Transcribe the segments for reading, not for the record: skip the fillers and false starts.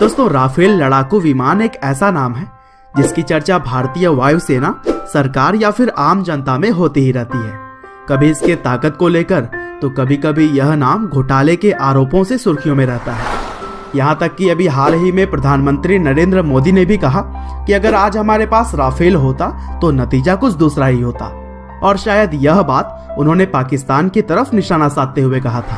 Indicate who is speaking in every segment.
Speaker 1: दोस्तों, राफेल लड़ाकू विमान एक ऐसा नाम है जिसकी चर्चा भारतीय वायुसेना, सरकार या फिर आम जनता में होती ही रहती है। कभी इसके ताकत को लेकर तो कभी कभी यह नाम घोटाले के आरोपों से सुर्खियों में रहता है। यहाँ तक कि अभी हाल ही में प्रधानमंत्री नरेंद्र मोदी ने भी कहा कि अगर आज हमारे पास राफेल होता तो नतीजा कुछ दूसरा ही होता, और शायद यह बात उन्होंने पाकिस्तान की तरफ निशाना साधते हुए कहा था।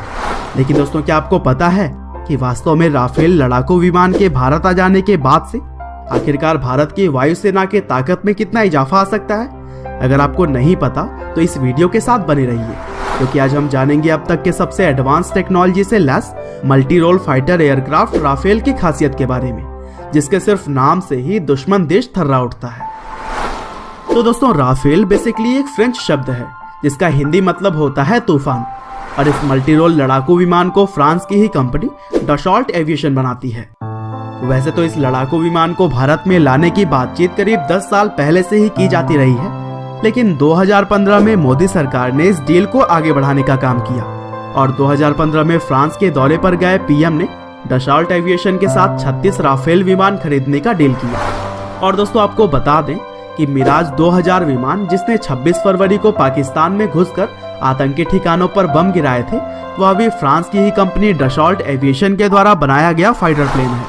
Speaker 1: लेकिन दोस्तों, क्या आपको पता है कि वास्तव में राफेल लड़ाकू विमान के भारत आ जाने के बाद से आखिरकार भारत की वायुसेना की ताकत में कितना इजाफा आ सकता है? अगर आपको नहीं पता तो इस वीडियो के साथ बने रहिए, क्योंकि आज हम जानेंगे अब तक के सबसे एडवांस टेक्नोलॉजी से लैस multi role fighter aircraft Rafale की खासियत के बारे में, जिसके सिर्फ नाम से ही दुश्मन देश थर्रा उठता है। तो दोस्तों, राफेल बेसिकली एक फ्रेंच शब्द है जिसका हिंदी मतलब होता है तूफान, और इस मल्टी रोल लड़ाकू विमान को फ्रांस की ही कंपनी डसॉल्ट एविएशन बनाती है। वैसे तो इस लड़ाकू विमान को भारत में लाने की बातचीत करीब 10 साल पहले से ही की जाती रही है, लेकिन 2015 में मोदी सरकार ने इस डील को आगे बढ़ाने का काम किया और 2015 में फ्रांस के दौरे पर गए पीएम ने डसॉल्ट एविएशन के साथ 36 राफेल विमान खरीदने का डील किया। और दोस्तों, आपको बता दें कि मिराज 2000 विमान, जिसने 26 फरवरी को पाकिस्तान में घुसकर आतंकी ठिकानों पर बम गिराए थे, वह अभी फ्रांस की ही कंपनी डसॉल्ट एविएशन के द्वारा बनाया गया फाइटर प्लेन है।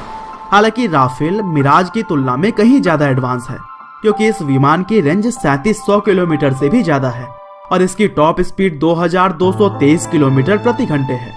Speaker 1: हालांकि राफेल मिराज की तुलना में कहीं ज्यादा एडवांस है, क्योंकि इस विमान की रेंज 3700 किलोमीटर से भी ज्यादा है और इसकी टॉप स्पीड 2223 किलोमीटर प्रति घंटे है।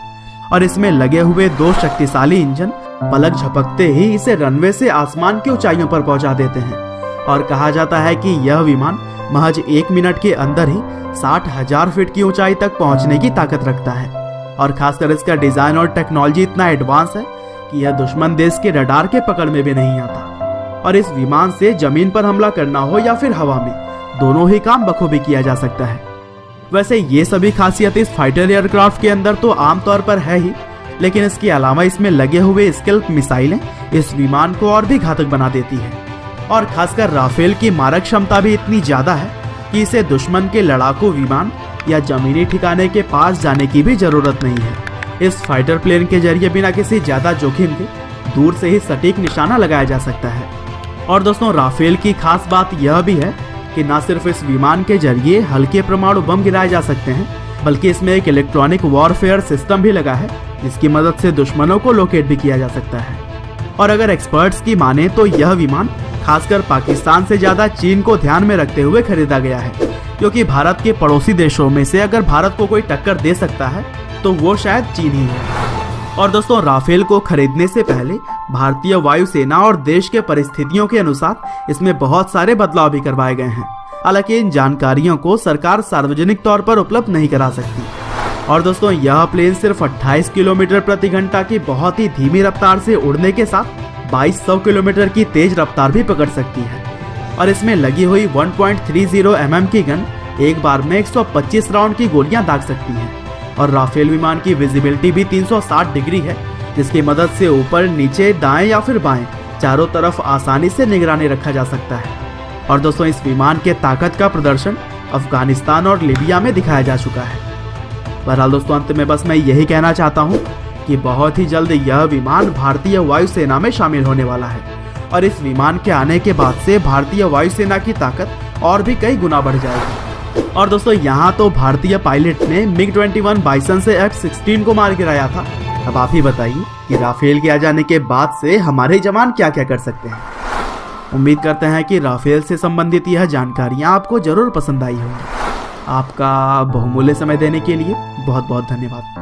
Speaker 1: और इसमें लगे हुए 2 शक्तिशाली इंजन पलक झपकते ही इसे रनवे से आसमान की ऊंचाइयों पर पहुंचा देते हैं। और कहा जाता है कि यह विमान महज 1 मिनट के अंदर ही 60,000 फीट की ऊंचाई तक पहुंचने की ताकत रखता है। और खासकर इसका डिजाइन और टेक्नोलॉजी इतना एडवांस है कि यह दुश्मन देश के रडार के पकड़ में भी नहीं आता। और इस विमान से जमीन पर हमला करना हो या फिर हवा में, दोनों ही काम बखूबी किया जा सकता है। वैसे ये सभी खासियत इस फाइटर एयरक्राफ्ट के अंदर तो आमतौर पर है ही, लेकिन इसके अलावा इसमें लगे हुए स्केल्प मिसाइलें इस विमान को और भी घातक बना देती है। और खासकर राफेल की मारक क्षमता भी इतनी ज्यादा है कि इसे दुश्मन के लड़ाकू विमान या जमीनी ठिकाने के पास जाने की भी जरूरत नहीं है। इस फाइटर प्लेन के जरिए बिना किसी ज्यादा जोखिम के दूर से ही सटीक निशाना लगाया जा सकता है। और दोस्तों, राफेल की खास बात यह भी है कि न सिर्फ इस विमान के जरिए हल्के परमाणु बम गिराए जा सकते हैं, बल्कि इसमें एक इलेक्ट्रॉनिक वॉरफेयर सिस्टम भी लगा है, जिसकी मदद से दुश्मनों को लोकेट भी किया जा सकता है। और अगर एक्सपर्ट्स की माने तो यह विमान खासकर पाकिस्तान से ज्यादा चीन को ध्यान में रखते हुए खरीदा गया है, क्योंकि भारत के पड़ोसी देशों में से अगर भारत को कोई टक्कर दे सकता है तो वो शायद चीन ही है। और दोस्तों, राफेल को खरीदने से पहले भारतीय वायुसेना और देश के परिस्थितियों के अनुसार इसमें बहुत सारे बदलाव भी करवाए गए हैं। हालांकि इन जानकारियों को सरकार सार्वजनिक तौर पर उपलब्ध नहीं करा सकती। और दोस्तों, यह प्लेन सिर्फ 28 किलोमीटर प्रति घंटा की बहुत ही धीमी रफ्तार से उड़ने के साथ 2200 किलोमीटर की तेज रफ्तार भी पकड़ सकती है। और इसमें लगी हुई 1.30 mm की गन एक बार में 125 राउंड की गोलियां दाग सकती है। और राफेल विमान की विजिबिलिटी भी 360 डिग्री है, जिसकी मदद से ऊपर, नीचे, दाएं या फिर बाएं चारों तरफ आसानी से निगरानी रखा जा सकता है। और दोस्तों, इस विमान के ताकत का प्रदर्शन अफगानिस्तान और लीबिया में दिखाया जा चुका है। बहरहाल दोस्तों, अंत में बस मैं यही कहना चाहता हूँ कि बहुत ही जल्द यह विमान भारतीय वायुसेना में शामिल होने वाला है, और इस विमान के आने के बाद से भारतीय वायुसेना की ताकत और भी कई गुना बढ़ जाएगी। और दोस्तों, यहाँ तो भारतीय पायलट ने MiG-21 बाइसन से F-16 को मार गिराया था। अब आप ही बताइए कि राफेल के आ जाने के बाद से हमारे जवान क्या क्या कर सकते हैं। उम्मीद करते हैं कि राफेल से संबंधित यह जानकारियाँ आपको जरूर पसंद आई होंगी। आपका बहुमूल्य समय देने के लिए बहुत बहुत धन्यवाद।